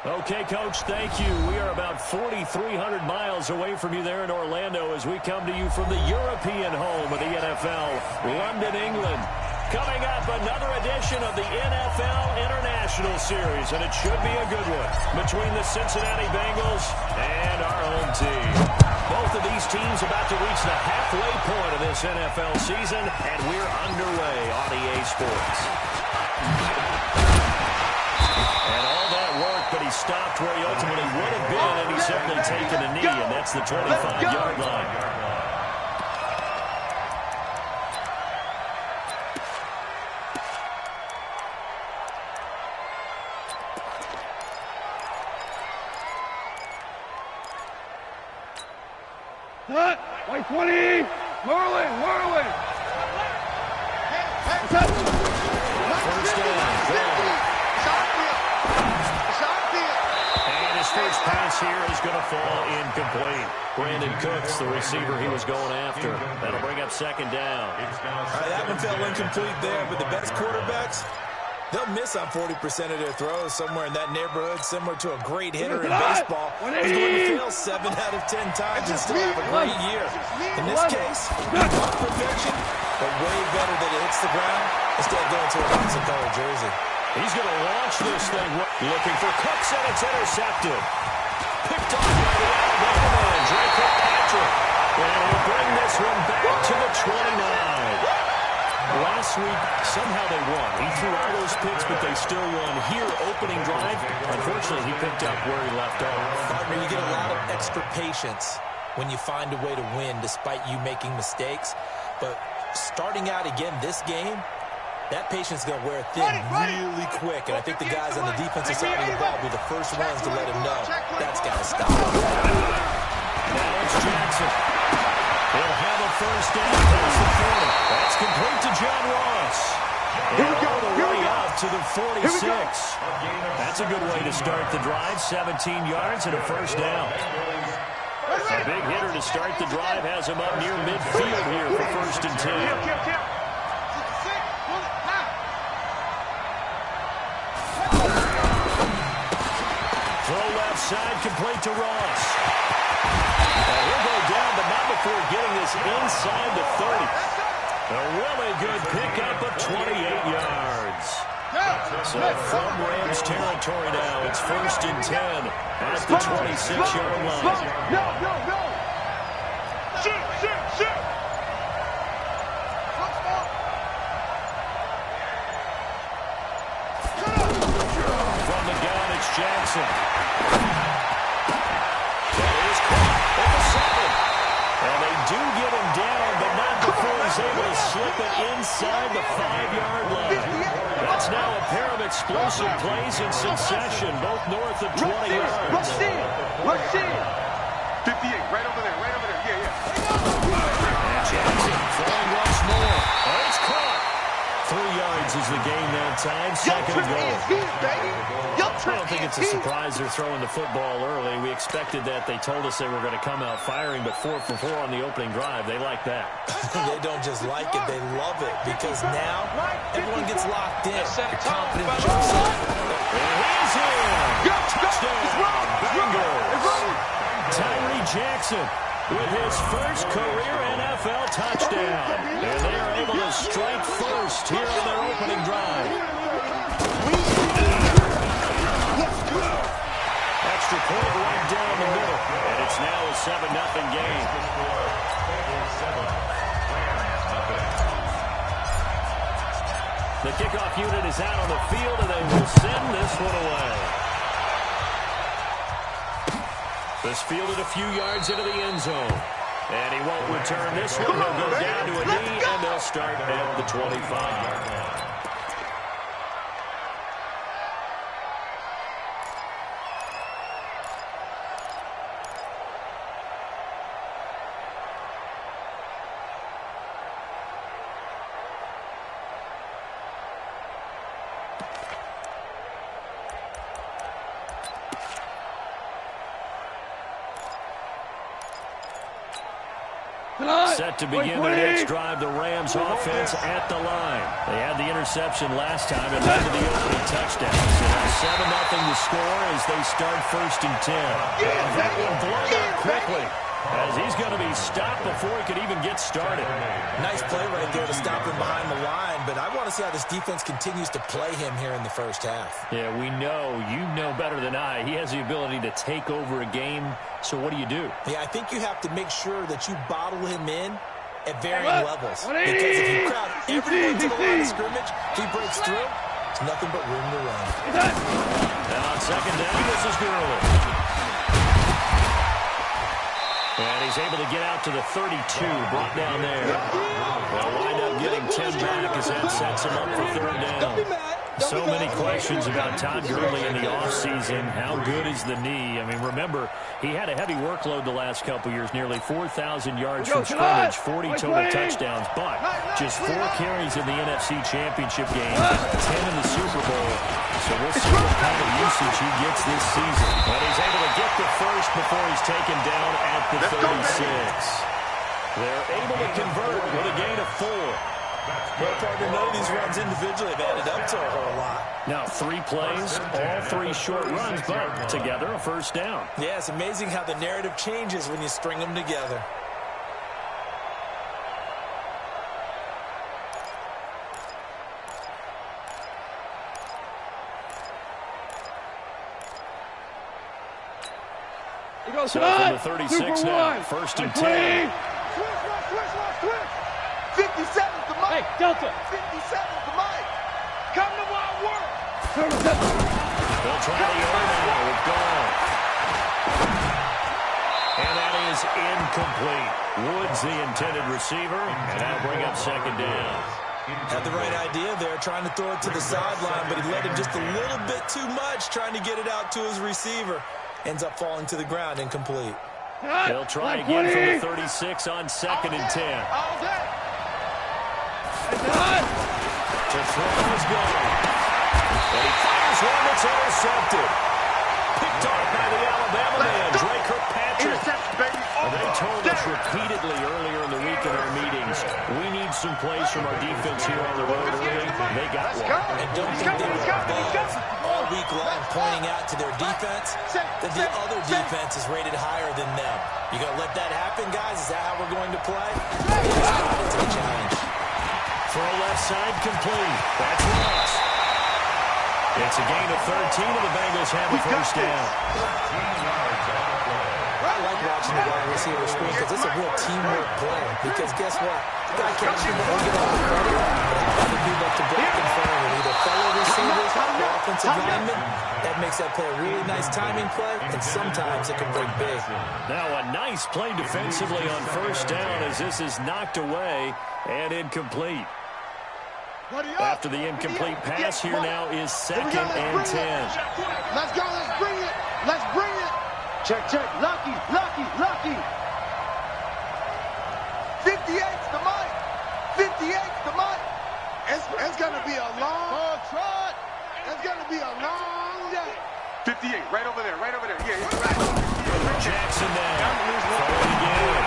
Okay, Coach, thank you. We are about 4,300 miles away from you there in Orlando as we come to you from the European home of the NFL, London, England. Coming up, another edition of the NFL International Series, and it should be a good one between the Cincinnati Bengals and our home team. Both of these teams about to reach the halfway point of this NFL season, and we're underway on EA Sports. And all that work, but he stopped where he ultimately would have been, and he's simply taken a knee, and that's the 25-yard line. White 20! Merlin! First down. And his first pass here is going to fall incomplete. Brandon Cooks, the receiver he was going after. That'll bring up second down. All right, that one fell incomplete there, but the best quarterbacks, they'll miss on 40% of their throws, somewhere in that neighborhood, similar to a great hitter in baseball who's going to fail 7 out of 10 times and still have a great year. In this case, not perfection, but way better that it hits the ground instead of going to a box-colored jersey. He's going to launch this thing. Looking for Cooks, and it's intercepted. Picked off by the Alabama man, Drake Kirkpatrick. And he'll bring this one back to the 29. Last week, somehow they won. He threw all those picks, but they still won. Here, opening drive, unfortunately, he picked up where he left off. Partner, you get a lot of extra patience when you find a way to win despite you making mistakes. But starting out again this game, that patience is going to wear thin really quick. And I think the guys on the defensive side of the ball will be the first ones to let him know that's got to stop. Now it's Jackson. He'll have a first down. That's the 40. That's complete to John Ross. And all the way up to the 46. That's a good way to start the drive. 17 yards and a first down. A big hitter to start the drive has him up near midfield here for first and 10. Throw left side, complete to Ross. He'll go down, but not before getting this inside the 30. A really good pickup of 28 yards. So from Rams territory now, it's first and 10 at the 26-yard line. No. Shoot. From the gun, it's Jackson. That is caught at the 7. And they do get him down, but not before he's able to slip it inside the 5-yard line. That's now a pair of explosive plays in succession, both north of 20 yards. Rush in. 58, right over there. Yeah. And Jackson throwing once more. Oh, it's caught. 3 yards is the gain that time. Second and goal. I don't think it's a surprise they're throwing the football early. We expected that. They told us they were going to come out firing, but 4 for 4 on the opening drive. They like that. They don't just like it, they love it, because now everyone gets locked in. The confidence jumps up. And he's in. Touchdown, Bengals. Tyree Jackson with his first career NFL touchdown. And they are able to strike first here on their opening drive. Extra point right down the middle. And it's now a 7-0 game. The kickoff unit is out on the field, and they will send this one away. This fielded a few yards into the end zone. And he won't return this one. He'll go down to a knee, and they'll start at the 25. Set to begin their next drive, the Rams offense at the line. They had the interception last time and led to the opening touchdown. So now 7-0 to score as they start 1st and 10. And that one blown up quickly, as he's going to be stopped before he could even get started. Nice play right there to stop him behind the line, but I want to see how this defense continues to play him here in the first half. Yeah, we know, you know better than I, he has the ability to take over a game, so what do you do? Yeah, I think you have to make sure that you bottle him in at varying levels. Because if you crowd everyone to the line of scrimmage, if he breaks through, there's nothing but room to run. Now on 2nd down, this is Gurley. And he's able to get out to the 32, brought down there. They'll wind up getting 10 back as that sets him up for 3rd down. So many questions about Todd Gurley in the offseason. How good is the knee? I mean, remember, he had a heavy workload the last couple years, nearly 4,000 yards from scrimmage, 40 total touchdowns, but just 4 carries in the NFC Championship game, 10 in the Super Bowl. So we'll see what kind of usage he gets this season. But he's able to get the first before he's taken down at the 36. They're able to convert with a gain of 4. Well, partner, none of these runs individually have added up to a whole lot. Now 3 plays, all 3 short runs, but together a 1st down. Yeah, it's amazing how the narrative changes when you string them together. So from the 36 now, 1st and 10. 57's the mic. Hey, Delta. 57's the mic. Come to Wild World. They'll try the over now with Gall. And that is incomplete. Woods the intended receiver, and that'll bring up 2nd down. Had the right idea there, trying to throw it to the sideline, but he led him just a little bit too much, trying to get it out to his receiver. Ends up falling to the ground, incomplete. They'll try again from the 36 on 2nd and 10. All day. To throw is gone. And he fires one that's intercepted. Picked off by the Alabama man, Dre Kirkpatrick. Interception, baby. They told us repeatedly earlier in the week in our meetings, we need some plays from our defense here on the road early. They got one. And don't think they were above all week long pointing out to their defense that the other defense is rated higher than them. You going to let that happen, guys? Is that how we're going to play? They responded to the challenge. Throw left side complete. That's Ross. It's a gain of 13, and the Bengals have a 1st down. I like watching the wide receiver screen because it's a real teamwork play. Because guess what? The guy can't shoot the ball, get all the credit, but the people have to block in front of him. Either fellow receivers or offensive linemen. That makes that play a really nice timing play, and sometimes it can break big. Now a nice play defensively on 1st down as this is knocked away and incomplete. After the incomplete pass, here now is 2nd and 10. Let's go, let's bring it. Let's bring it. Check, check. Lucky, lucky, lucky. 58's the mic. 58's the mic. It's going to be a long trot. It's going to be a long day. 58, right over there, right over there. Yeah, yeah. Jackson now. Throwing again.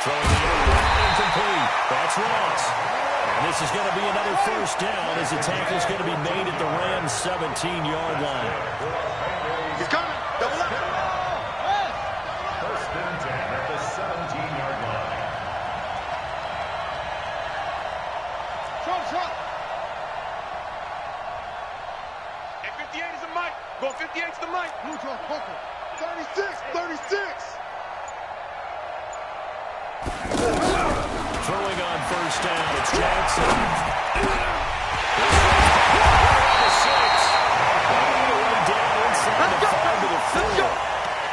Throwing again. Incomplete. That's Ross. And this is going to be another 1st down as the tackle is going to be made at the Rams' 17-yard line. He's coming. Double up. 1st and 10 at the 17-yard line. Shot. And 58 is the mic. Go 58's the mic. 36. Throwing on 1st down, it's Jackson.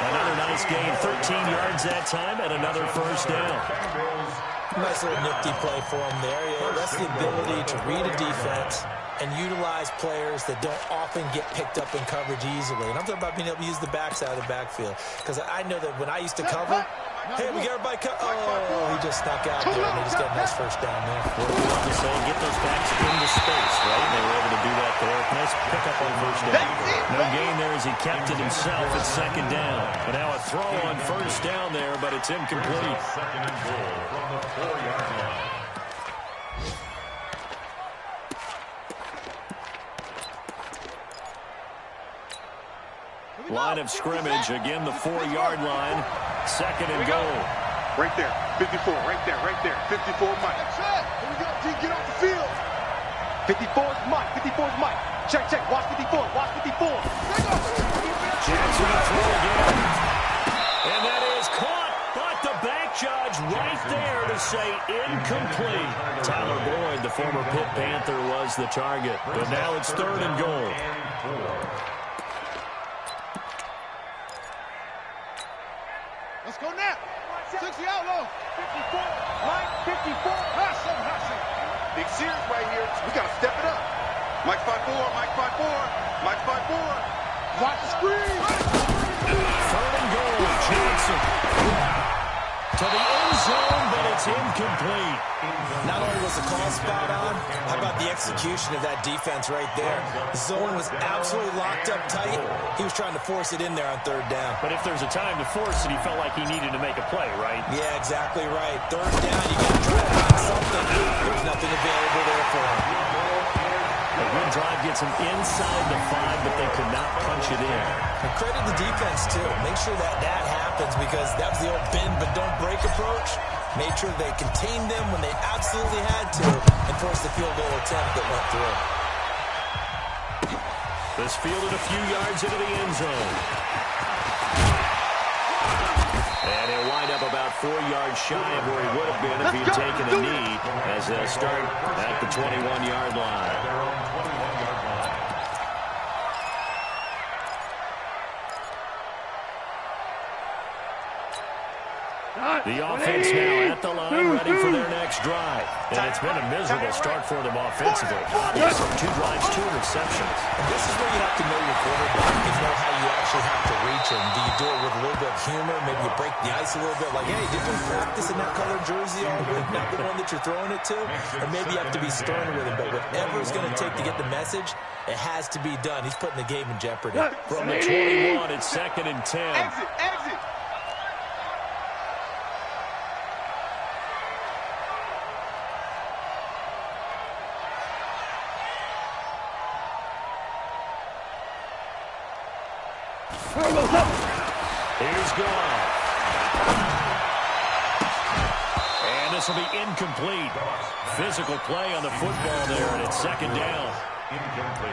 Another nice gain, 13 yards that time, and another 1st down. Nice little nifty play for him there. Yeah, that's the ability to read a defense and utilize players that don't often get picked up in coverage easily. And I'm talking about being able to use the backside of the backfield. Because I know that when I used to cover, hey, we got everybody oh, he just snuck out there, and they just got a nice first down there. What we love to say, get those backs into space, right? They were able to do that there. Nice pickup on first down. No gain there as he kept it himself at second down. But now a throw on first down there, but it's incomplete. Second and goal from the 4-yard line. Line of scrimmage, again the 4-yard line. Second and goal. Right there, 54, right there, right there. 54 Mike. Here we go, T, get off the field. 54 is Mike, 54 is Mike. Check, check, watch 54, watch 54. Jackson to throw again. And that is caught, but the back judge right there to say incomplete. Tyler Boyd, the former Pitt Panther, was the target. But now it's third and goal. Let's go now. 60 out low. 54, Mike, 54. Big series right here. We got to step it up. Mike 5-4, Mike 5-4, Mike 5-4. Watch the screen. Third and goal, Johnson. To the end zone, but it's incomplete. Not only was the call spot on, how about the execution of that defense right there? The zone was absolutely locked up tight. He was trying to force it in there on third down. But if there's a time to force it, he felt like he needed to make a play, right? Yeah, exactly right. Third down, you got to try to find something. There's nothing available there for him. A good drive gets him inside the 5, but they could not punch it in. And credit the defense, too. Make sure that happens, because that was the old bend but don't break approach. Made sure they contained them when they absolutely had to and forced the field goal attempt that went through. This fielded a few yards into the end zone. And he'll wind up about 4 yards shy of where he would have been if he had taken a knee, as they'll start at the 21-yard line. Their own 21-yard line. The offense now at the line, ready for their next drive. And it's been a miserable start for them offensively. Obviously, 2 drives, 2 interceptions. And this is where you have to know your quarterback and know how you actually have to reach him. Do you do it with a little bit of humor? Maybe you break the ice a little bit. Like, hey, did you practice in that colored jersey all week, not the one that you're throwing it to? Or maybe you have to be stern with him. But whatever it's going to take to get the message, it has to be done. He's putting the game in jeopardy. From the 21, it's second and 10. Exit, exit. He's gone. And this will be incomplete. Physical play on the football there, and it's second down.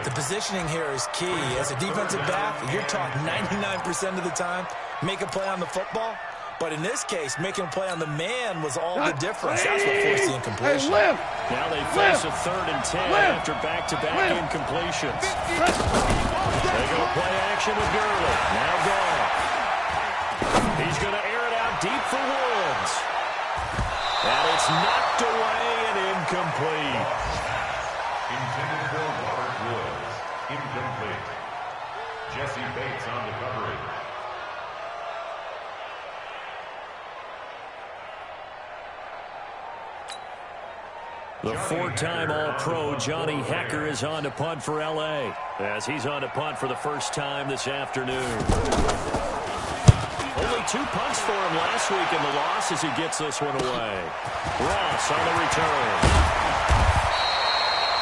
The positioning here is key. As a defensive back, you're taught 99% of the time, make a play on the football. But in this case, making a play on the man was all the difference. That's what forced the incompletion. Now they face a third and 10 after back-to-back incompletions. They go play action with Gurley. Now gone. He's going to air it out deep for Woods. And it's knocked away and incomplete. Intended for Robert Woods. Incomplete. Jesse Bates on the coverage. The 4-time All-Pro Johnny Hecker is on to punt for L.A. as he's on to punt for the first time this afternoon. Only 2 punts for him last week in the loss as he gets this one away. Ross on the return.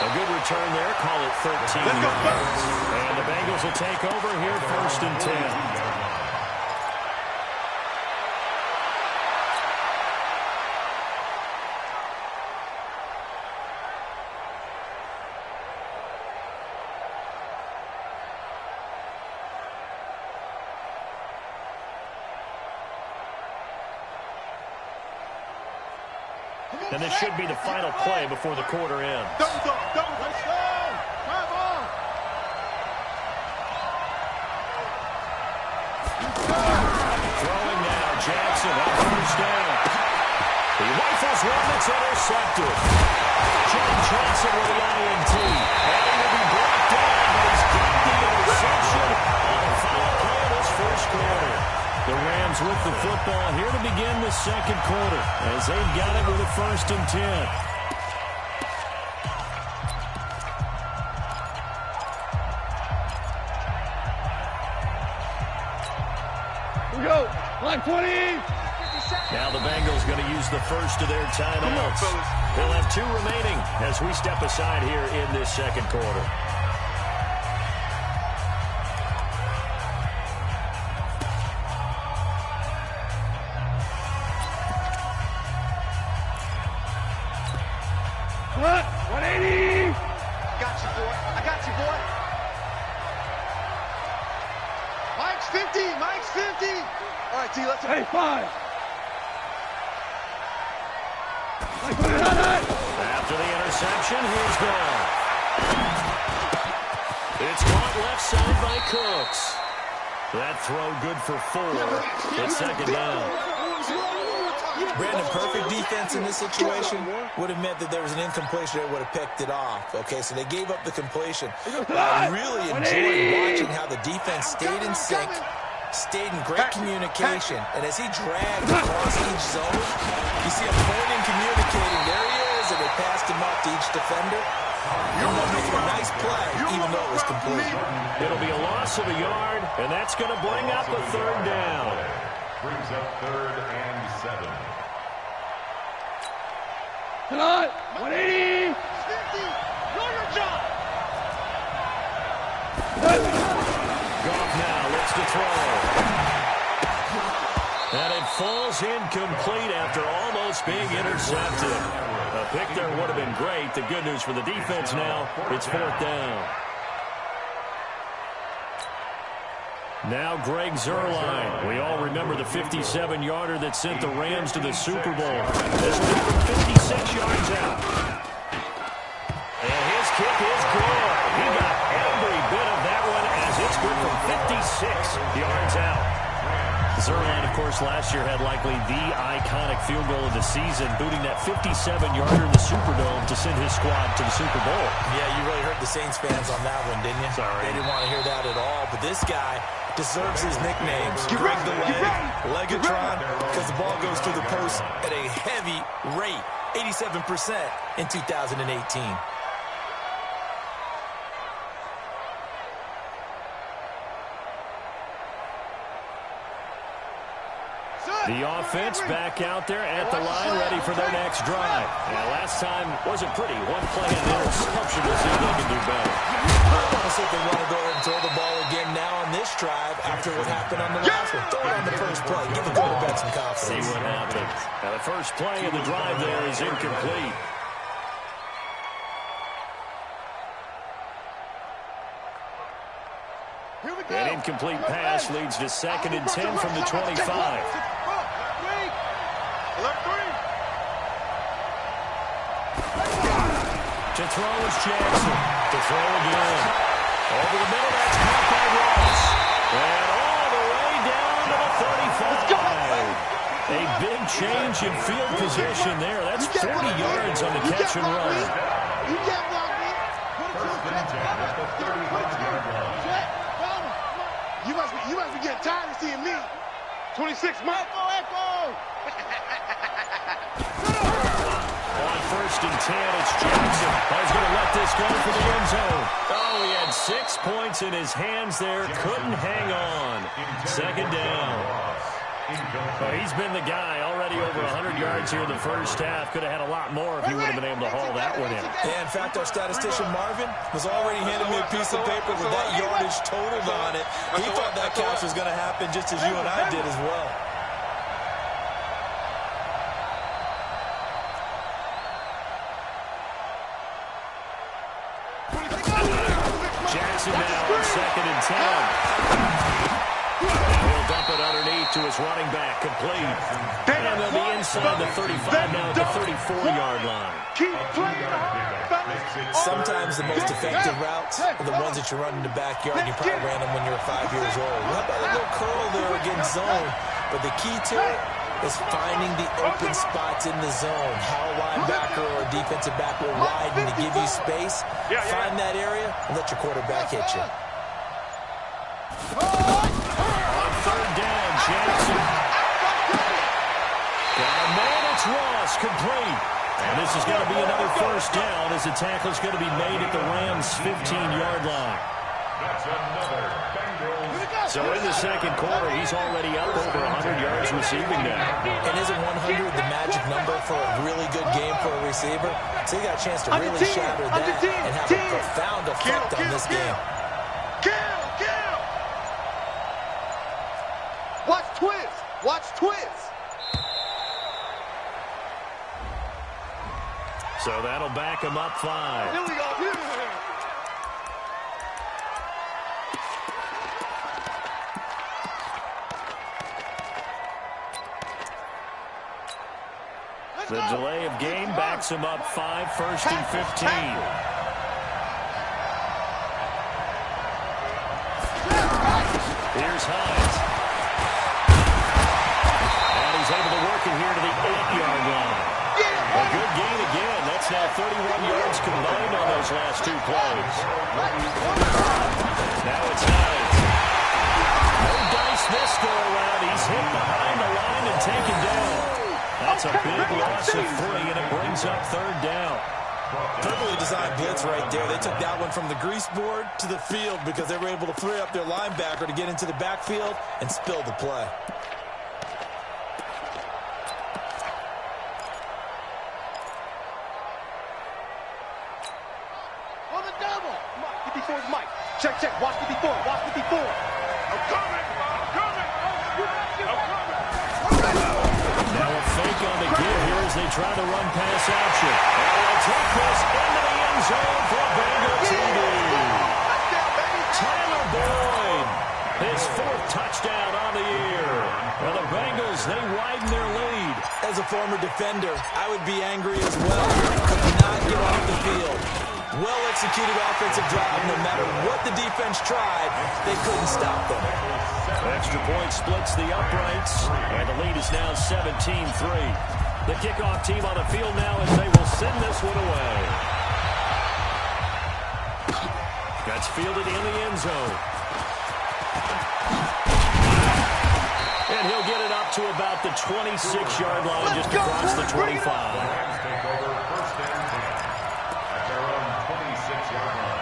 A good return there. Call it 13 yards. And the Bengals will take over here first and 10. And this should be the final play before the quarter ends. Double, let's go. Drive on. Throwing now, Jackson on first down. He might rifles one that's intercepted. John Johnson with the INT. And he will be brought down, but he's got the interception on the final play of this first quarter. The Rams with the football here to begin the second quarter as they've got it with a 1st and 10. Go. Line 20. Now the Bengals going to use the first of their timeouts. They'll have 2 remaining as we step aside here in this second quarter. What? 180. Got you, boy. I got you, boy. Mike's 50. Mike's 50. All right, T, let's go. Hey, 5. After the interception, here's Ball. It's caught left side by Cooks. That throw good for 4. It's second down. Brandon, perfect defense in this situation would have meant that there was an incompletion that would have picked it off. Okay, so they gave up the completion. I really enjoyed watching how the defense stayed in sync, stayed in great communication, and as he dragged across each zone, you see him pointing, communicating. There he is, and they passed him up to each defender. And they're making a nice play, even though it was complete. It'll be a loss of a yard, and that's going to bring up a 3rd down. Brings up 3rd and 7. Tonight, 180. 50. Know your job. Goff now looks to throw. And it falls incomplete after almost being intercepted. A pick there would have been great. The good news for the defense now, it's 4th down. Now Greg Zuerlein. We all remember the 57-yarder that sent the Rams to the Super Bowl. This one from 56 yards out. And his kick is good. He got every bit of that one as it's good from 56 yards out. Zuerlein, of course, last year had likely the iconic field goal of the season, booting that 57-yarder in the Superdome to send his squad to the Super Bowl. Yeah, you really hurt the Saints fans on that one, didn't you? Sorry. They didn't want to hear that at all. But this guy deserves his nicknames. Greg the Leg, Legatron, because the ball goes through the post at a heavy rate, 87% in 2018. The offense back out there at the line, ready for their next drive. Yeah, last time wasn't pretty. One play and interception. We'll see if they can do better. Let's see if they want to go ahead and throw the ball again now on this drive after what happened on the last one. Throw it on the first play. Give the quarterback some confidence. See what happens. Now the first play of the drive there is incomplete. An incomplete pass leads to 2nd and 10 from the 25. To throw is Jackson. To throw again. Over the middle, that's caught by Ross. And all the way down to the 35. A big change in field position there. That's 40 yards on the catch and run. You can't block me. You must be getting tired of seeing me. 26, Mike. Echo. On 1st and 10, it's Jackson. He's going to let this go for the end zone. Oh, he had 6 points in his hands there. Couldn't hang on. 2nd down. Oh, he's been the guy already over 100 yards here in the first half. Could have had a lot more if he would have been able to haul that one in. Yeah, in fact, our statistician Marvin was already handing me a piece of paper with that yardage totaled on it. He thought that catch was going to happen just as you and I did as well. Jackson now on 2nd and 10. He'll dump it underneath to his running back, complete. And they'll be inside the 35 now at the 34-yard line. Sometimes the most effective routes are the ones that you run in the backyard. You probably ran them when you were 5 years old. How about a little curl there against zone? But the key to it is finding the open spots in the zone. How a linebacker or a defensive back will widen to give you space. Find that area and let your quarterback hit you. On third down, Jackson. Got a man, it's Ross, complete. And this is going to be another first down as the tackle's going to be made at the Rams' 15-yard line. That's another Bengals. So in the second quarter, he's already up over 100 yards receiving now. And isn't 100 the magic number for a really good game for a receiver? So you got a chance to really shatter that and have a profound effect on this game. Kill! Watch twist! Watch twist! So that'll back him up 5. Here we go. The delay of game backs him up 5, first and 15. Here's Hines. And he's able to work it here to the 8-yard line. A good gain again. That's now 31 yards combined on those last 2 plays. Now it's Hines. No dice this go around. He's hit behind the line and taken down. That's a big loss of 3, and it brings up third down. Perfectly designed blitz right there. They took that one from the grease board to the field because they were able to free up their linebacker to get into the backfield and spill the play. On the double. 54 is Mike. Check. Watch 54. Watch 54. I'm coming! Now a fake on the give here as they try to run pass option. And they'll take this into the end zone for a Bengal TD. Tyler Boyd, his 4th touchdown on the year. Well, the Bengals, they widen their lead. As a former defender, I would be angry as well. Could not get off the field. Well-executed offensive drive. No matter what the defense tried, they couldn't stop them. Extra point splits the uprights, and the lead is now 17-3. The kickoff team on the field now as they will send this one away. That's fielded in the end zone. And he'll get it up to about the 26-yard line, just across the 25. Rams take over first and 10 at their own 26-yard line.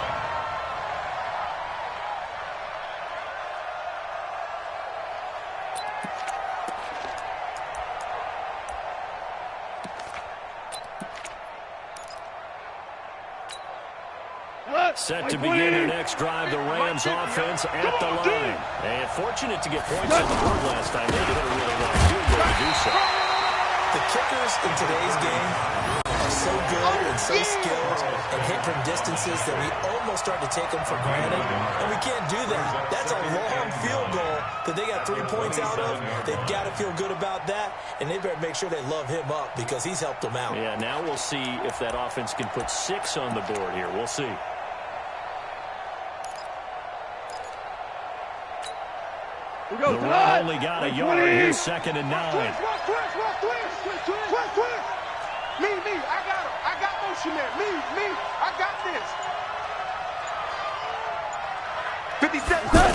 Set to begin their next drive, the Rams offense at the line. And fortunate to get points on the board last time. They did a really long field goal to do so. The kickers in today's game are so good and so skilled and hit from distances that we almost start to take them for granted. And we can't do that. That's a long field goal that they got 3 points out of. They've got to feel good about that, and they better make sure they love him up because he's helped them out. Yeah, now we'll see if that offense can put 6 on the board here. We'll see. The run only got a yard. Here's 2nd and 9. Twist. Me. I got him. I got motion there. Me. I got this. 57. Gone.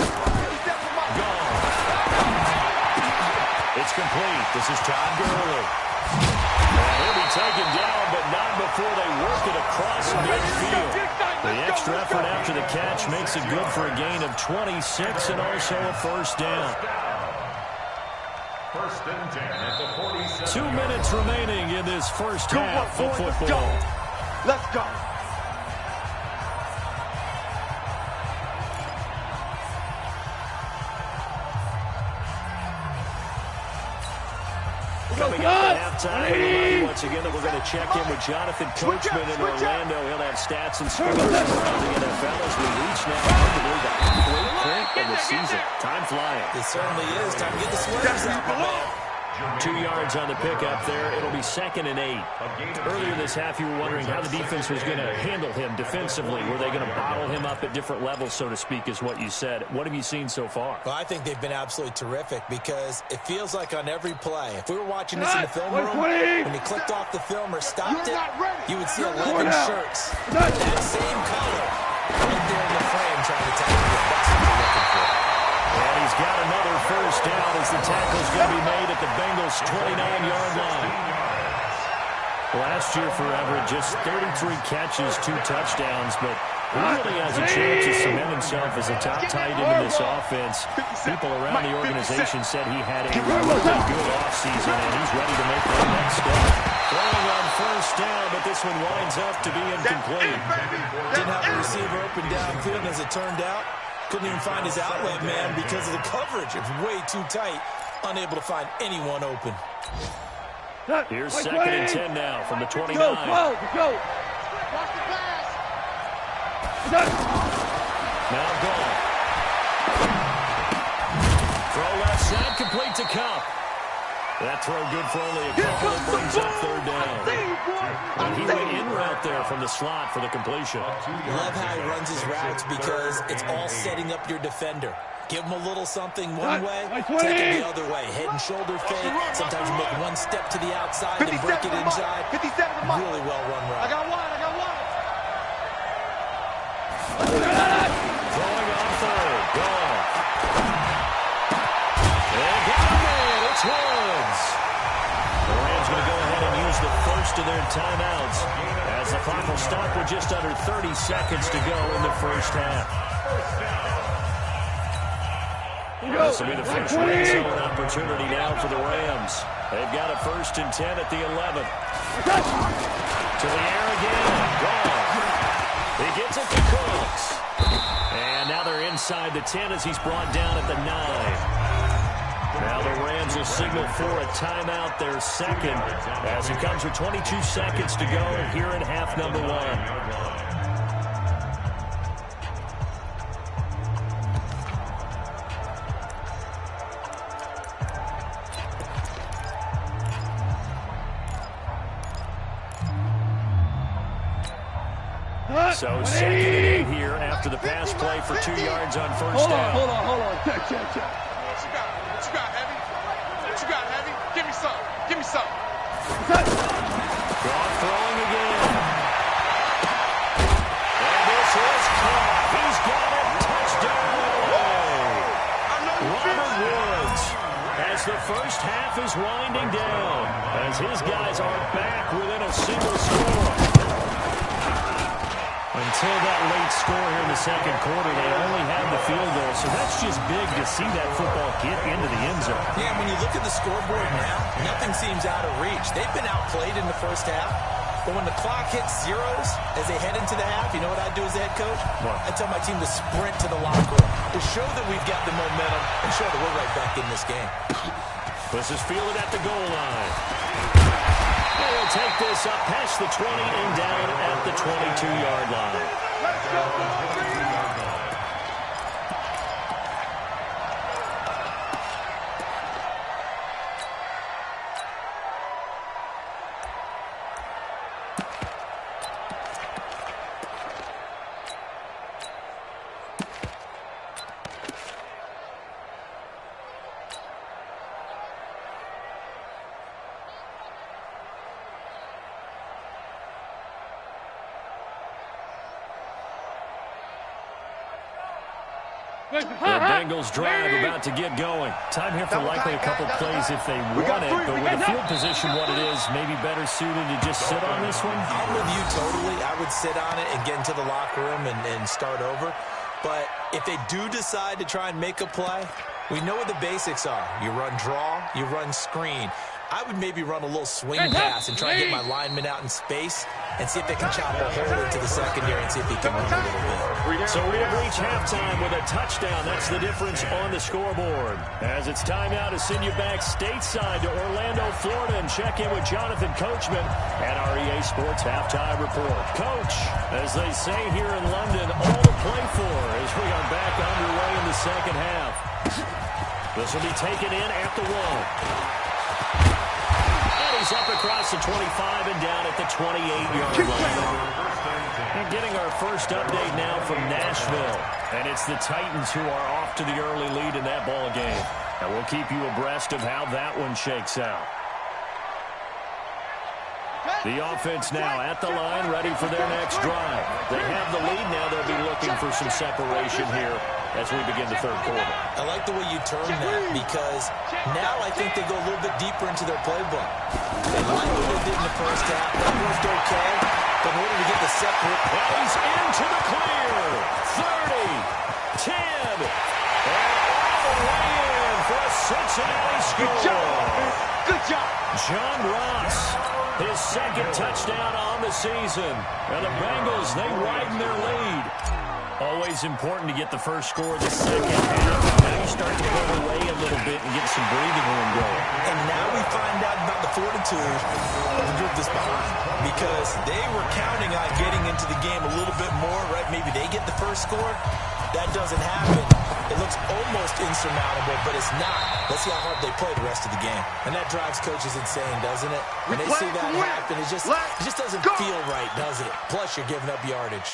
It's complete. This is Todd Gurley. And he'll be taken down, but not before they work it across midfield. The extra effort after the catch makes it good for a gain of 26 and also a first down. First and 10 at the 47. 2 minutes remaining in this first half of football. Let's go. Coming up at halftime, once again that we're going to check in with Jonathan Coachman in Orlando. He'll have stats and scores around the NFL as we reach now arguably the halfway point of the season. Time flying. It certainly is. Time to get the sweaters out, my man. 2 yards on the pickup there. It'll be 2nd and 8. Earlier this half, you were wondering how the defense was going to handle him defensively. Were they going to bottle him up at different levels, so to speak, is what you said. What have you seen so far? Well, I think they've been absolutely terrific because it feels like on every play, if we were watching this in the film room, when you clicked off the film or stopped it, you would see 11 shirts with that same color right there in the frame trying to tackle the best you're looking for. And he's got another first down as the tackle's going to be made at the Bengals' 29-yard line. Last year for Everett, just 33 catches, 2 touchdowns, but he really has a chance to cement himself as a top tight end in this offense. People around the organization said he had a really good offseason, and he's ready to make that next step. Throwing on first down, but this one winds up to be incomplete. Didn't have a receiver open downfield, and as it turned out, couldn't even find his outlet man because of the coverage. It's way too tight, unable to find anyone open. Here's 2nd and 10 now from the 29. Go. Watch the pass. Now gone. Throw left side, complete to Cup. That throw good for only a couple. It brings up 3rd down. And he went in route there from the slot for the completion. Love how he runs his routes because it's all setting up your defender. Give him a little something one way, take it the other way. Head and shoulder fake. Sometimes you make one step to the outside and break it inside. 57 Really well run route. I got one. Throwing on 3rd. Gone. And got him in. It's Woods. The Rams going to go ahead and use the first of their timeouts as the clock will stop with just under 30 seconds to go in the first half. This will be the first red zone opportunity now for the Rams. They've got a 1st and 10 at the 11. To the air again. Gone. He gets it to Cooks. And now they're inside the 10 as he's brought down at the 9. Now the Rams will signal for a timeout, their 2nd, as it comes with 22 seconds to go here in half number 1. So 2nd and 8 here after the pass play for 2 yards on first down. Hold on. Check. What you got, Heavy? Give me some. Gone throwing again. And this is caught. He's got it. Touchdown. Robert Woods as the first half is winding down as his guys are back within a single score. Until that late score here in the 2nd quarter, they only had the field goal, so that's just big to see that football get into the end zone. Yeah, when you look at the scoreboard now, nothing seems out of reach. They've been outplayed in the first half, but when the clock hits zeros as they head into the half, you know what I do as the head coach? What? I tell my team to sprint to the locker room to show that we've got the momentum and show that we're right back in this game. This is fielded at the goal line. They'll take this up past the 20 and down at the 22-yard line. Let's go, The Bengals drive about to get going. Time here for likely a couple plays if they want it, but with the field position what it is, maybe better suited to just sit on this one? I'm with you totally. I would sit on it and get into the locker room and start over. But if they do decide to try and make a play, we know what the basics are. You run draw, you run screen. I would maybe run a little swing pass and try and get my lineman out in space and see if they can chop a hole into the secondary and see if he can move a little bit. So we have reached halftime with a touchdown. That's the difference on the scoreboard. As it's time now to send you back stateside to Orlando, Florida, and check in with Jonathan Coachman at our EA Sports Halftime Report. Coach, as they say here in London, all to play for as we are back underway in the second half. This will be taken in at the 1. It's up across the 25 and down at the 28-yard line. And getting our first update now from Nashville. And it's the Titans who are off to the early lead in that ball game. And we'll keep you abreast of how that one shakes out. The offense now at the line, ready for their next drive. They have the lead now. They'll be looking for some separation here as we begin the third quarter. I like the way you term that because now I think they go a little bit deeper into their playbook. They like what they did in the first half. That worked okay, but in order to get the separate... He's into the clear. 30, 10, and all the way in for a Cincinnati score. Good job. John Ross, his second touchdown on the season. And the Bengals, they widen their lead. Always important to get the first score of the second half. Now you start to pull away a little bit and get some breathing room going. And now we find out about the fortitude of the group that's behind. Because they were counting on getting into the game a little bit more, right? Maybe they get the first score. That doesn't happen. It looks almost insurmountable, but it's not. Let's see how hard they play the rest of the game. And that drives coaches insane, doesn't it? When they see that happen, it just doesn't feel right, does it? Plus, you're giving up yardage.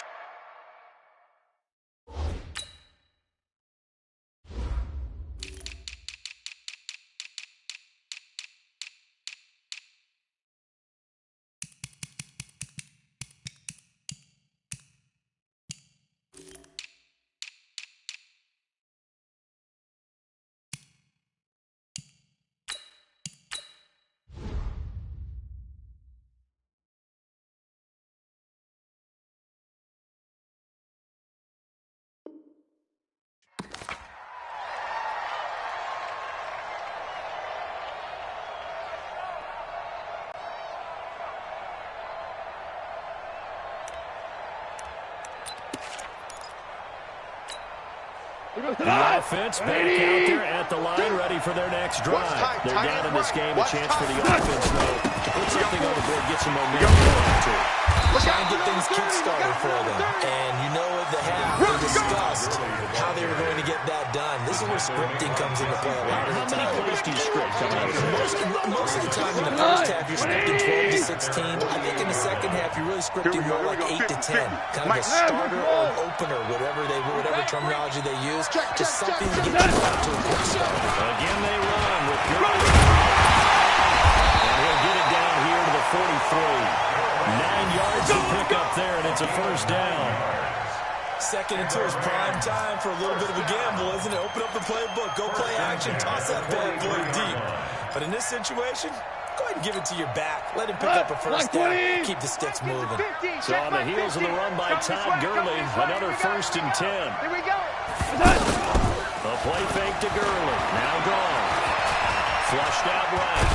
The offense back out there at the line, ready for their next drive. They're down in this game. A chance for the offense, though, to put something on the board, get some momentum going, too. Try and get things kick-started for them. And you know at the half, they discussed how they were going to get that done. This is where scripting comes into play a lot of the time. How many plays do you script coming out of the Most of the time in the first half, you're scripting 12 to 16. I think in the second half, you're really scripting more like 8 to 10. Kind of a starter or an opener, whatever terminology they use. Just something to get you out to a quick start. Again, they run with Gurley. And he'll get it down here to the 43. 9 yards to pick up there, and it's a first down. Second and 2 is prime time for a little bit of a gamble, isn't it? Open up the playbook, go play action, toss that bad boy deep. But in this situation, go ahead and give it to your back. Let him pick up a first down. Keep the sticks moving. So on the heels of the run by Todd Gurley, another 1st and 10. Here we go. A play fake to Gurley. Now gone. Flushed out right.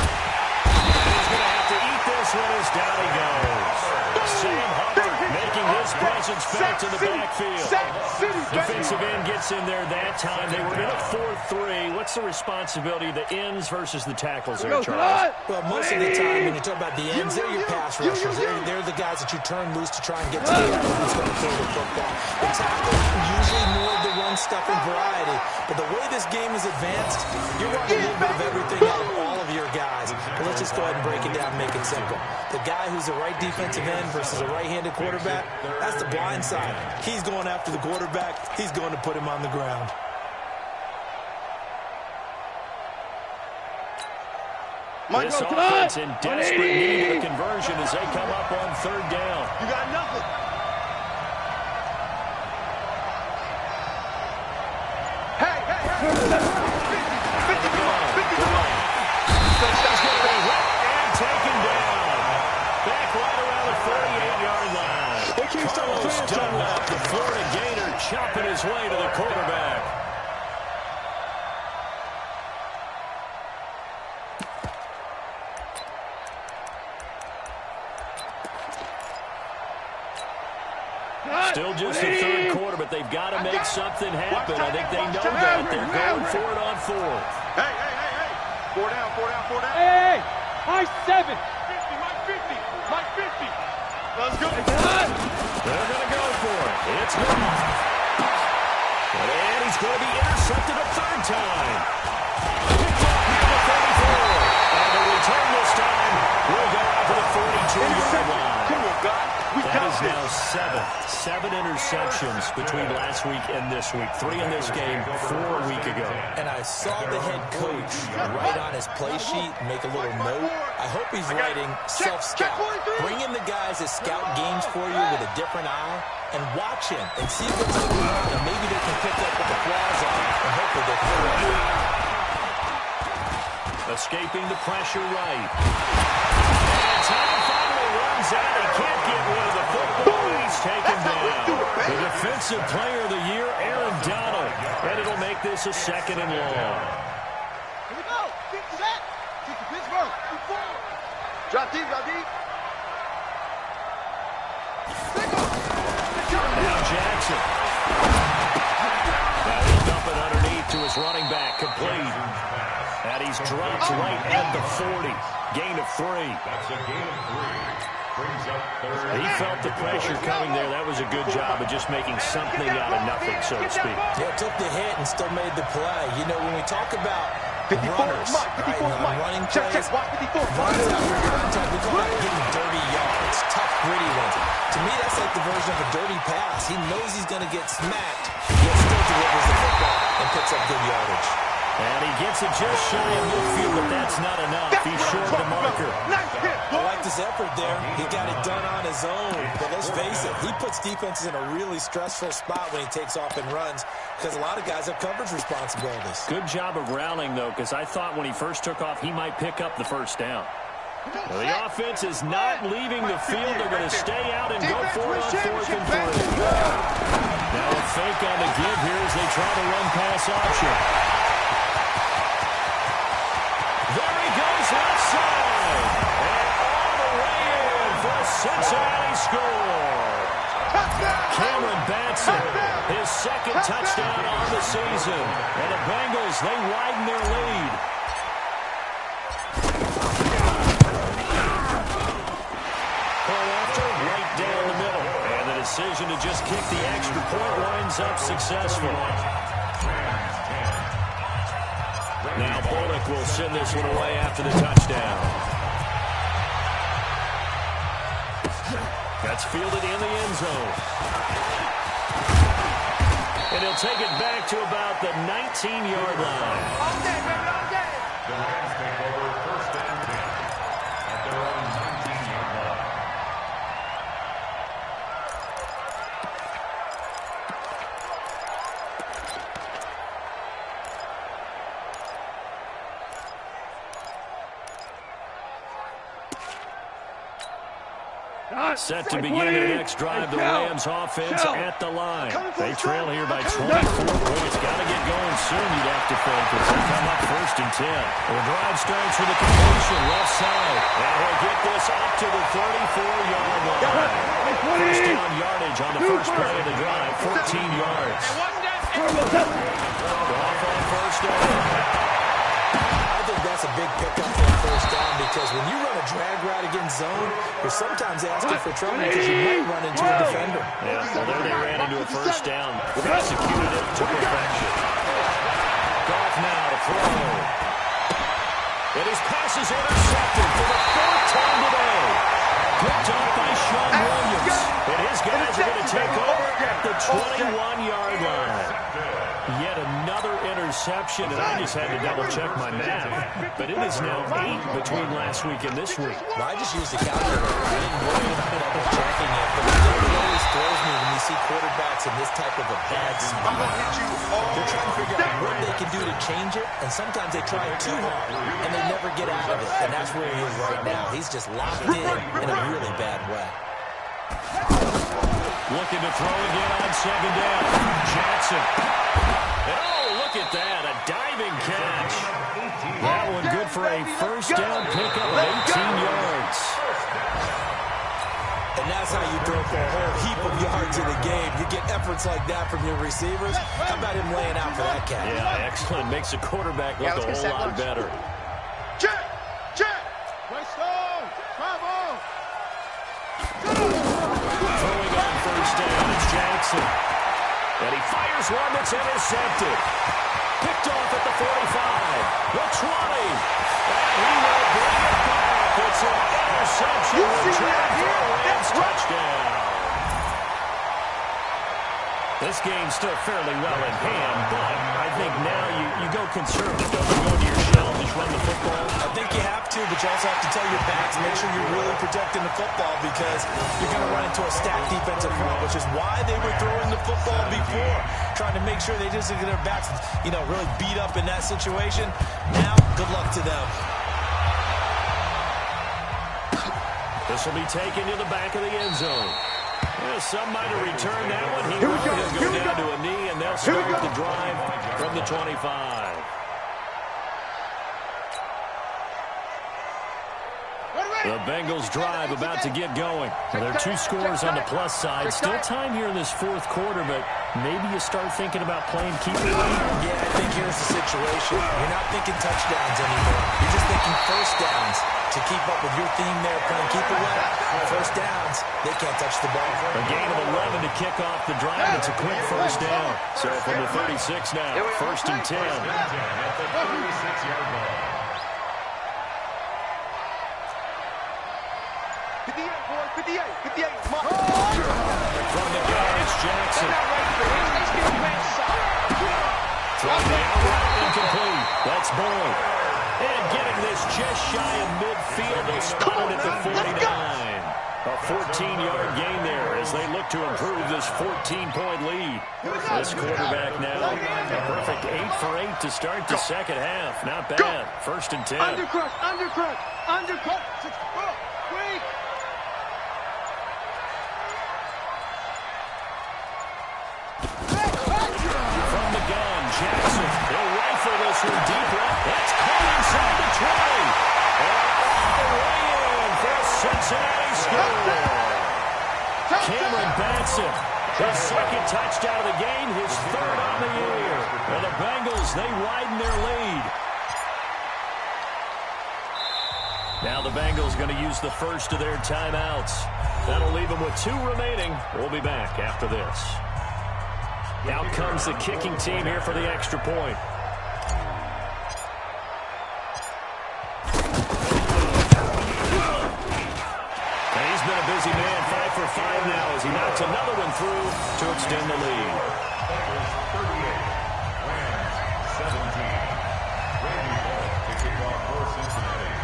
He's going to have to eat this one as down he goes. Sam Hubbard making his presence back to the backfield. Defensive end gets in there that time. They were in a 4-3. What's the responsibility of the ends versus the tackles there, Charles? Well, most of the time, when you talk about the ends, they're your pass rushers. They're the guys that you turn loose to try and get to the guy who's going to throw the football. The tackle, usually more of the run-stuffing variety. But the way this game is advanced, you're running a little bit of everything out of all of your guys. But let's just go ahead and break it down and make it simple. The guy who's the right defensive end versus a right-handed quarterback, that's the blind side. He's going after the quarterback. He's going to put him on the ground. This offense in desperate need of a conversion as they come up on 3rd down. You got nothing. Hey. 50, come on. He's going to be hit and taken down. Back right around the 48-yard line. Carlos Dunlap, the Florida Gator, chopping his way to the quarterback. Still just the 3rd quarter, but they've got to make something happen. I think they know that. They're going for it on 4th. Hey. 4 down. Hey. My 7. 50, my 50. Let's go. They're going to go for it. It's good. And he's going to be intercepted a 3rd time. Picked up near the 34. And the return this time will now 7 interceptions between last week and this week. 3 in this game, 4 a week ago. And I saw the head coach write on his play sheet, make a little note. I hope he's writing self-scout. Bring in the guys that scout games for you with a different eye and watch him and see what's going on, and maybe they can pick up what the flaws are and hopefully they can correct it. Escaping the pressure right. And time finally runs out. He can't get rid of the football. He's taken down. The defensive player of the year, Aaron Donald. And it'll make this a 2nd and long. Here we go. Get set. Get to Pittsburgh. Drop deep, drop deep. Now Jackson. Now he'll dump it underneath to his running back. Complete. And he's dropped right at the 40. Gain of 3. That's a gain of 3. Brings up 3rd. He felt the pressure coming there. That was a good job of just making something out of nothing, so to speak. Yeah, took the hit and still made the play. You know, when we talk about runners, right, on running plays, runs after contact, we call that getting dirty yards, tough, gritty ones. To me, that's like the version of a dirty pass. He knows he's going to get smacked, yet still delivers the football and picks up good yardage. And he gets it just shy of midfield, but that's not enough. He's short of the marker. I liked his effort there. He got it done on his own. But let's face it, he puts defenses in a really stressful spot when he takes off and runs because a lot of guys have coverage responsibilities. Good job of rallying, though, because I thought when he first took off, he might pick up the 1st down. Well, the offense is not leaving the field. They're going to stay out and go for it on 4th and 3. Now a fake on the give here as they try to run pass option. There he goes outside. And all the way in for a Cincinnati score. Cameron Batson, his 2nd touchdown on the season. And the Bengals, they widen their lead. Pull after, right down the middle. And the decision to just kick the extra point winds up successful. Now Bullock will send this one away after the touchdown. That's fielded in the end zone. And he'll take it back to about the 19-yard line. All day, baby, all day. The Rams take over 1st and 10 at their own 19-yard line. Set to begin their next drive, the Rams offense at the line. They trail here by 24 points. Got to get going soon, you'd have to think, as they come up 1st and 10. The drive starts with a completion left side. And he'll get this up to the 34-yard line. 1st down yardage on the first play of the drive, 14 yards. Off on 1st down. I think that's a big pickup for a 1st down because when you run a drag route against zone, you're sometimes asking for trouble because you might run into a defender. Yeah, well, there they ran into a 1st down. Executed it to perfection. Goff now to throw. And his pass is intercepted for the 4th time today. Picked off by Sean Williams. And his guys are going to take over at the 21-yard line. Yet another interception, and I just had to double-check my math. But it is now 8 between last week and this week. Well, I just used the calculator. I didn't worry about double-checking it. But it always throws me when you see quarterbacks in this type of a bad spot. They're trying to figure out what they can do to change it, and sometimes they try too hard, and they never get out of it. And that's where he is right now. He's just locked in a really bad way. Looking to throw again on 2nd down. Jackson. And oh, look at that. A diving catch. That one good for a 1st down pickup of 18 yards. And that's how you throw for a whole heap of yards in the game. You get efforts like that from your receivers. How about him laying out for that catch? Yeah, excellent. Makes the quarterback look a whole lot better. Check, check. Let's go. Bravo. Throwing on 1st down, it's Jackson. And he fires one that's intercepted. Picked off at the 45, the 20. And he will bring it back. It's an interception. Return for a Rams touchdown. This game's still fairly well in hand, but I think now you go conservative. Don't you go into your shell and just run the football? I think you have to, but you also have to tell your backs, make sure you're really protecting the football because you're going to run into a stacked defensive front, which is why they were throwing the football before, trying to make sure they just get their backs, really beat up in that situation. Now, good luck to them. This will be taken to the back of the end zone. Some might have returned that one. He'll go down to a knee, and they'll start the drive from the 25. The Bengals drive about to get going. There are 2 scores on the plus side. Still time here in this fourth quarter, but maybe you start thinking about playing keep it away. Yeah, I think here's the situation. You're not thinking touchdowns anymore. You're just thinking first downs to keep up with your theme there, playing keep away. First downs, they can't touch the ball. A gain of 11 to kick off the drive. It's a quick first down. So from the 36 now, first and 10. At the 36-yard line. 58, boys, 58. Come on. From the gun, it's Jackson. From the outright, incomplete. That's Boyd. And getting this just shy of midfield. They spotted at the 49. A 14-yard gain there as they look to improve this 14-point lead. This quarterback now, a perfect 8 for 8 to start the second half. Not bad. First and 10. Undercut. Wait. From the gun, Jackson. He'll rifle this one deep left. That's caught inside the 20. And all the way in for a Cincinnati score. Cameron Batson, his second touchdown of the game, his third on the year. And the Bengals, they widen their lead. Now the Bengals going to use the first of their timeouts. That'll leave them with 2 remaining. We'll be back after this. Out comes the kicking team here for the extra point. And he's been a busy man, 5 for 5 now as he knocks another one through to extend the lead. Bengals 38, Rams 17. Randy Bullock to kick off for Cincinnati.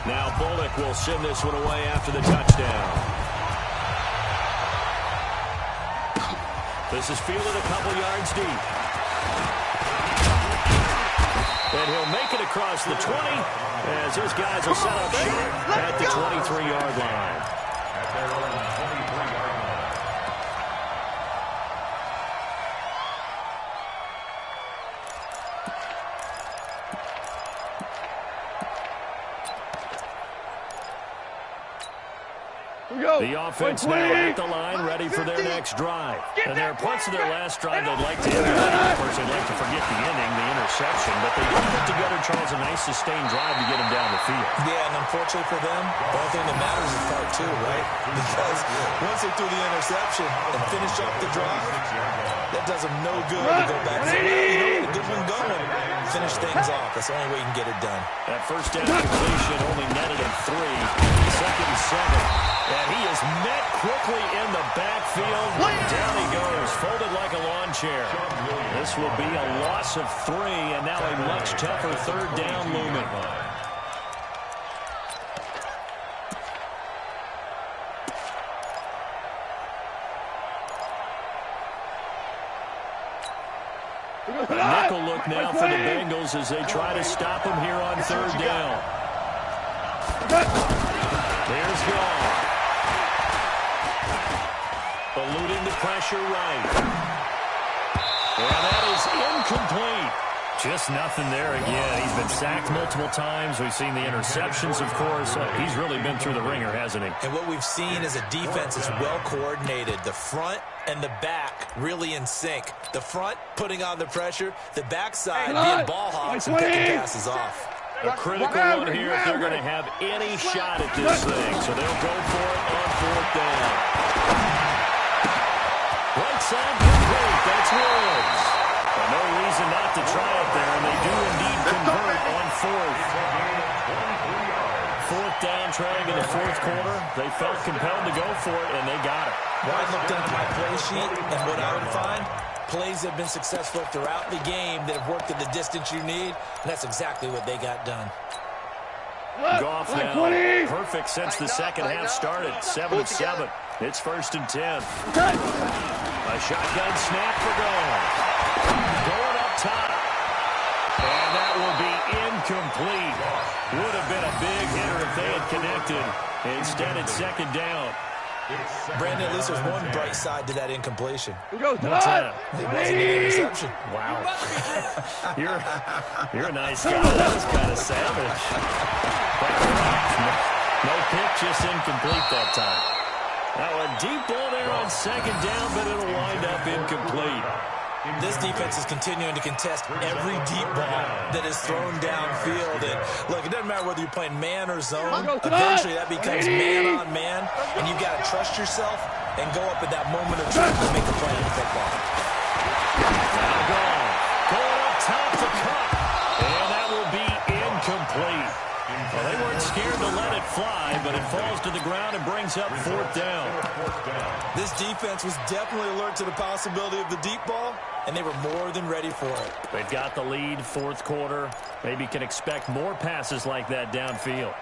Now Bullock will send this one away after the touchdown. This is fielded a couple yards deep. And he'll make it across the 20 as his guys will set up short at the 23-yard line. At their own 23-yard line. The offense now at the line, ready for their next drive. And there are parts of their last drive they'd like to end. Of course, they'd like to forget the inning, the interception, but they did put together, Charles, a nice sustained drive to get him down the field. Yeah, and unfortunately for them, the only thing that matters is part 2, right? Because once they threw the interception and finished off the drive, that does them no good to go back and say, well, a good one going. Finish things off. That's the only way you can get it done. That first down completion only netted him 3. Second and 7. And he is met quickly in the backfield. Down he goes, folded like a lawn chair. This will be a loss of 3, and now a much tougher third down looming. A nickel look now for the Bengals as they try to stop him here on third down. There's Gall. Eluding the pressure right. And that is incomplete. Just nothing there again. He's been sacked multiple times. We've seen the interceptions, of course. He's really been through the ringer, hasn't he? And what we've seen is a defense that's well coordinated. The front and the back really in sync. The front putting on the pressure. The backside being ball hawks and picking passes off. A critical one here if they're going to have any shot at this thing. So they'll go for it on fourth down. Right side complete. That's Woods. Well, no reason not to try it there, and they do indeed convert on fourth. fourth down, trailing in the fourth quarter. They felt compelled to go for it, and they got it. When I looked at my play sheet and what I would find, plays have been successful throughout the game that have worked at the distance you need, and that's exactly what they got done. Goff now, perfect since the second half started, 7-7. It's 1st and 10. A shotgun snap for Goff. Going up top. And that will be incomplete. Would have been a big hitter if they had connected. Instead, it's 2nd down. Brandon, at least there's one bright side to that incompletion. What's that? It wasn't an interception. Wow. You're a nice guy. That was kind of savage. No pick, just incomplete that time. Now a deep ball there on 2nd down, but it'll wind up incomplete. This defense is continuing to contest every deep ball that is thrown downfield. And look, it doesn't matter whether you're playing man or zone. Eventually, that becomes man on man, and you've got to trust yourself and go up at that moment of truth to make the play in the football. Now going up top for Cup, and that will be incomplete. Well, they weren't scared to let it fly, but it falls to the ground and brings up 4th down. This defense was definitely alert to the possibility of the deep ball, and they were more than ready for it. They've got the lead, 4th quarter. Maybe can expect more passes like that downfield.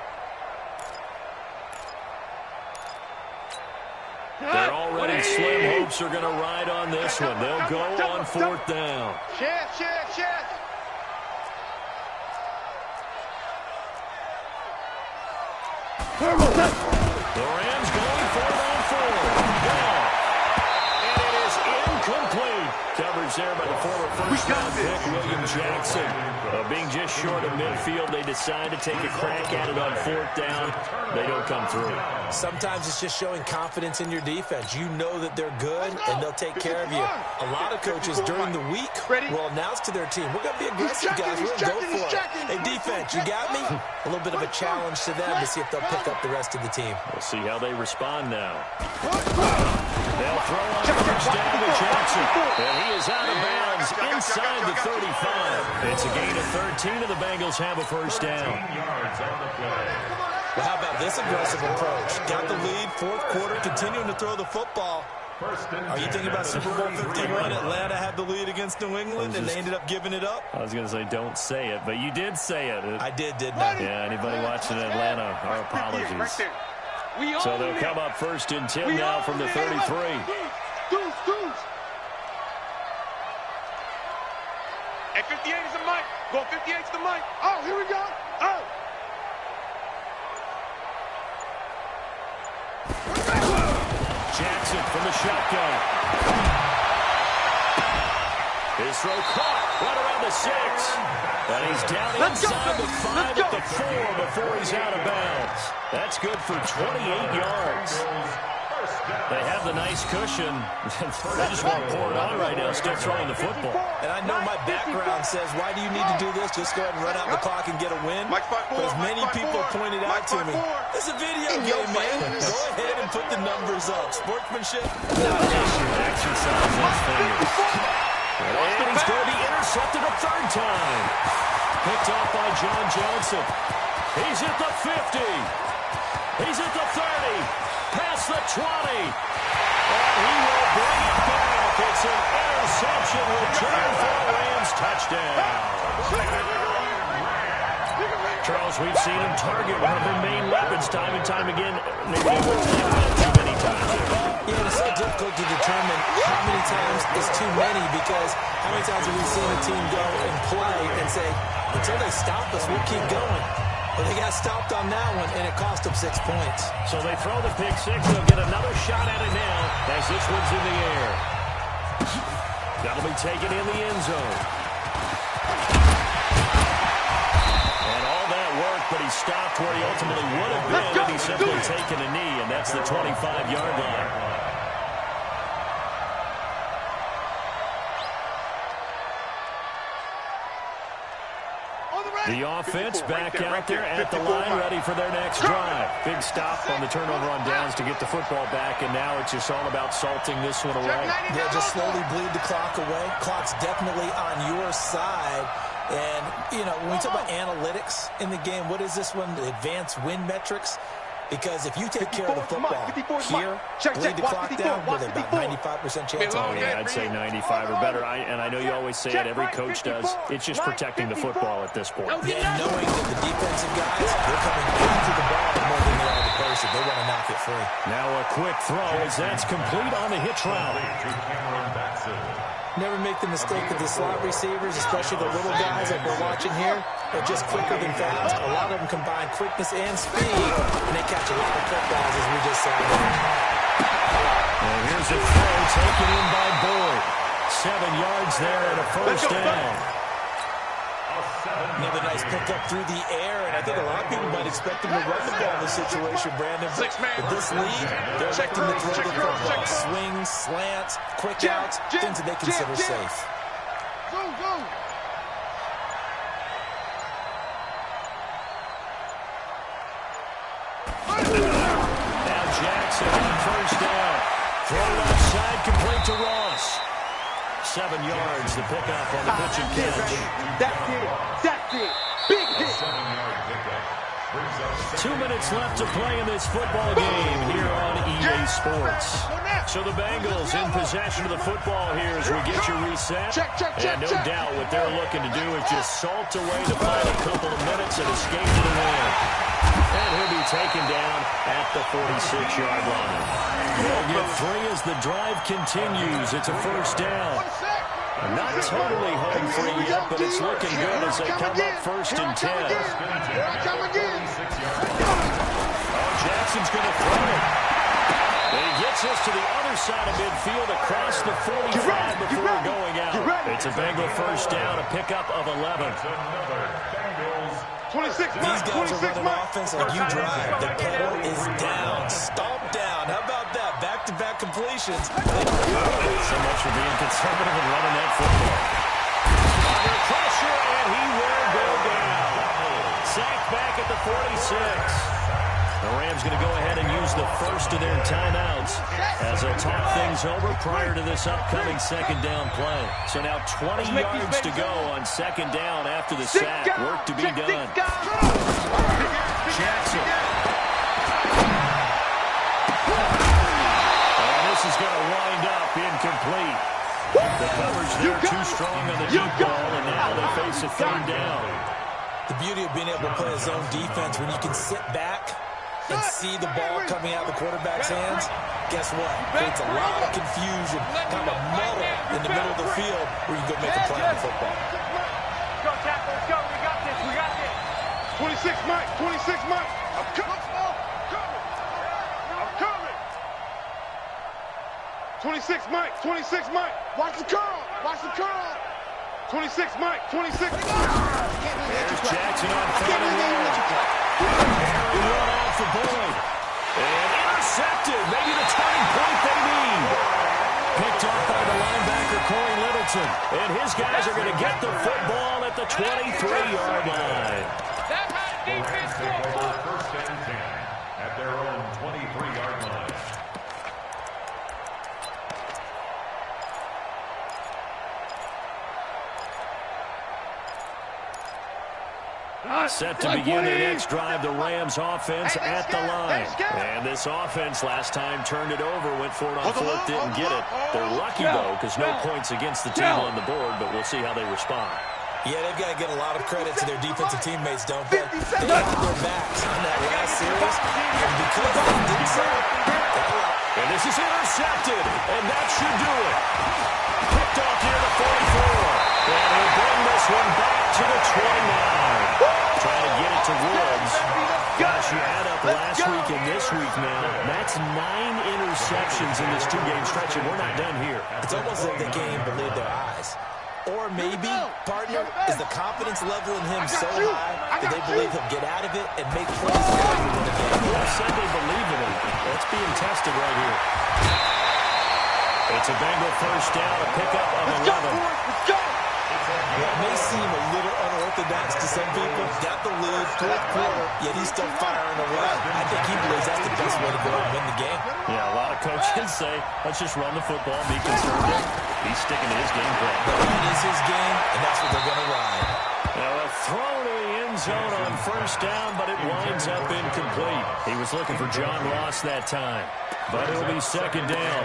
They're already slim hopes are going to ride on this one. They'll go on 4th down. Chance. The Rams going for it on 4th. And it is incomplete. Coverage there by the former first-round pick, William Jackson. Being just short of midfield, they decide to take a crack at it on 4th down. They don't come through. Sometimes it's just showing confidence in your defense. You know that they're good, and they'll take care of you. A lot of coaches during the week will announce to their team, we're going to be aggressive, guys. We're going to go for it. Hey, defense, you got me? A little bit of a challenge to them to see if they'll pick up the rest of the team. We'll see how they respond now. They'll throw on 1st down to Jackson. And he is out of bounds inside the 35. It's a gain of 13, and the Bengals have a 1st down. Well, how about this aggressive approach? Got the lead, 4th quarter, continuing to throw the football. Are you thinking about Super Bowl 51? Atlanta had the lead against New England, and they ended up giving it up? I was going to say don't say it, but you did say it. I did, didn't I? Yeah, anybody watching Atlanta, our apologies. So they'll come up 1st and 10 now from the 33. Hey, 58 is the mic. Go 58's the mic. Oh, here we go. Oh. Jackson from the shotgun. His throw caught right around the 6. And he's down inside the 5 at the 4 before he's out of bounds. That's good for 28 yards. They have the nice cushion. They just want to pour it on right now, still throwing the football. And I know my background says, why do you need to do this? Just go ahead and run out the clock and get a win. But as many people pointed out to me, it's a video game, man. Go ahead and put the numbers up. Sportsmanship, not an issue. Exercise those fingers. And he's going to be intercepted a 3rd time. Picked off by John Johnson. He's at the 50. He's at the 30. Past the 20. And he will bring it back. It's an interception return for a Rams touchdown. Charles, we've seen him target one of their main weapons time and time again. Maybe they wouldn't think about it too many times. Yeah, it's so difficult to determine how many times is too many, because how many times have we seen a team go and play and say, until they stop us, we'll keep going. But they got stopped on that one, and it cost them 6 points. So they throw the pick 6. They'll get another shot at it now as this one's in the air. That'll be taken in the end zone. And all that work, but he stopped where he ultimately would have been, and he's simply taken a knee, and that's the 25-yard line. The offense back out there at the line, ready for their next drive. Big stop on the turnover on downs to get the football back, and now it's just all about salting this one away. Yeah, just slowly bleed the clock away. Clock's definitely on your side. And, you know, when we talk about analytics in the game, what is this one? The advanced win metrics? Because if you take care of the football here, bleed the clock down with about 95% chance of winning. Yeah, I'd say 95 or better. And I know you always say it, every coach does. It's just protecting the football at this point. Yeah, knowing that the defensive guys, they're coming after the ball more than they are the person. They want to knock it free. Now a quick throw as that's complete on the hitch route. Never make the mistake of the slot receivers, especially the little guys like we're watching here. They're just quicker than fast. A lot of them combine quickness and speed, and they catch a lot of footballs, as we just saw there. And here's a throw taken in by Boyd. 7 yards there and a first down. Another nice pickup through the air, and I think a lot of people might expect him to run the ball in this situation, Brandon. But with this lead, they're expecting to throw the football. Swings, slants, quick outs, things that they consider safe. Now Jackson on first down. Throw left side, complete to Ross. 7 yards, the pickup on the pitch and catch. That's it. Big hit. 2 minutes left to play in this football game here on EA Sports. So the Bengals in possession of the football here as we get you reset. And no doubt what they're looking to do is just salt away the final couple of minutes and escape to the win. And he'll be taken down at the 46-yard line. They'll get 3 as the drive continues. It's a first down. Not totally home free yet, but it's looking good as they come up first and 10. Here I come again. Oh, Jackson's going to throw it. And he gets us to the other side of midfield across the 45 before going out. It's a Bengal first down, a pickup of 11. 26. These guys are running offense like you drive. The pedal is down. Stomp down. How about that? Back-to-back completions. So much for being conservative and running that football. Under pressure, and he will go down. Sacked back at the 46. The Rams going to go ahead and use the first of their timeouts as they'll talk things over prior to this upcoming second down play. So now 20 yards to go on second down after the sack. Work to be done. Jackson. And this is going to wind up incomplete. The coverage there too strong on the deep ball, and now they face a third down. The beauty of being able to play a zone defense when you can sit back and see the ball coming out of the quarterback's hands, guess what? Creates a lot of confusion, kind of muddle in the middle of the field where you can go make a play on the football. Go, tackle, let's go. We got this. We got this. 26, Mike. 26, Mike. I'm coming. I'm coming. 26, Mike. 26, Mike. Watch the curl. Watch the curl. 26, Mike. 26. There's Jackson on third and long. Run out for Boyd. And intercepted. Maybe the turning point they need. Picked up by the linebacker, Corey Littleton. And his guys are going to get the football at the 23-yard line. That's how defense take over first and 10 at their own 23-yard line. Set to begin their next drive, the Rams offense at the line. And this offense last time turned it over, went for it on fourth, didn't get it. They're lucky, though, because no points against the team on the board, but we'll see how they respond. Yeah, they've got to get a lot of credit to their defensive teammates, don't they? They had their backs on that last series, and because they did so, and this is intercepted, and that should do it. Picked off near the 44, and he'll bring this one back to the 29. Trying to get it to Woods. Gosh, you add up last week and this week now. That's 9 interceptions in this 2-game stretch, and we're not done here. It's almost like they can't even believe their eyes. Or maybe, partner, is the confidence level in him so high that they believe he'll get out of it and make plays to win the game. I said they believe in him. That's being tested right here. It's a Bengal first down, a pickup of 11. Well, it may seem a little unorthodox to some people. Got the lead, fourth quarter, yet he's still firing away. I think he believes that's the best way to go and win the game. Yeah, a lot of coaches say, let's just run the football, be conservative. He's sticking to his game plan. The run is his game, and that's what they're going to ride. thrown to the end zone on first down, but it winds up incomplete. He was looking for John Ross that time, but it'll be second down.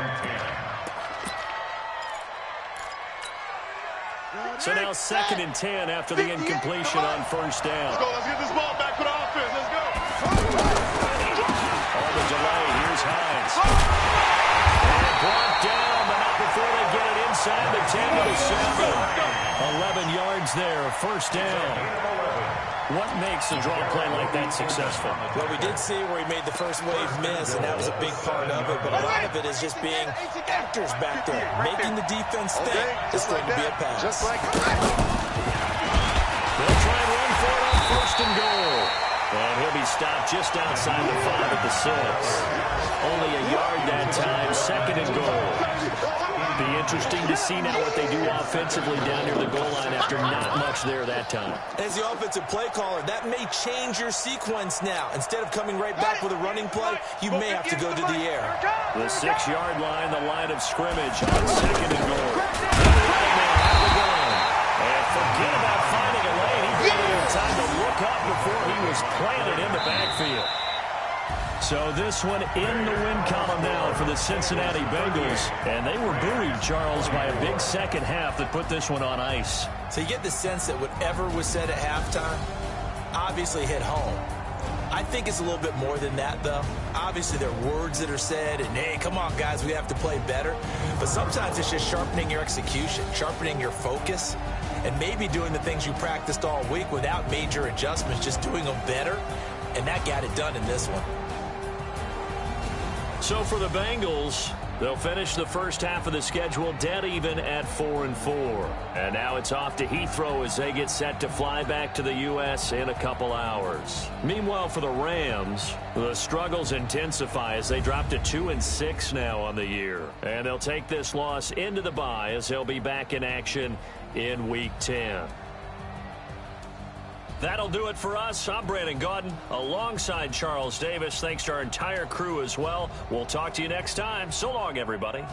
So now 2nd and 10 after the incompletion on first down. Let's go. Let's get this ball back for the offense. Let's go. On the delay, here's Hines. And brought down, but not before they get it inside the 10 to the 7. 11 yards there, first down. What makes a draw play like that successful? Well, we did see where he made the first wave miss, and that was a big part of it. But a lot of it is just being actors back there, making the defense think it's going to be a pass. Just like They'll try and run for it on first and goal. And he'll be stopped just outside the 5 at the 6. Only a yard that time, 2nd and goal. Be interesting to see now what they do offensively down near the goal line after not much there that time. As the offensive play caller, that may change your sequence now. Instead of coming right back with a running play, you may have to go to the air. The 6-yard line, the line of scrimmage on 2nd and goal. And forget about finding a lane. He didn't have time to look up before he was planted in the backfield. So this one in the win column now for the Cincinnati Bengals. And they were buoyed, Charles, by a big second half that put this one on ice. So you get the sense that whatever was said at halftime obviously hit home. I think it's a little bit more than that, though. Obviously, there are words that are said, and, hey, come on, guys, we have to play better. But sometimes it's just sharpening your execution, sharpening your focus, and maybe doing the things you practiced all week without major adjustments, just doing them better. And that got it done in this one. So for the Bengals, they'll finish the first half of the schedule dead even at 4-4. And now it's off to Heathrow as they get set to fly back to the U.S. in a couple hours. Meanwhile, for the Rams, the struggles intensify as they drop to 2-6 now on the year. And they'll take this loss into the bye as they'll be back in action in Week 10. That'll do it for us. I'm Brandon Gaudin alongside Charles Davis. Thanks to our entire crew as well. We'll talk to you next time. So long, everybody.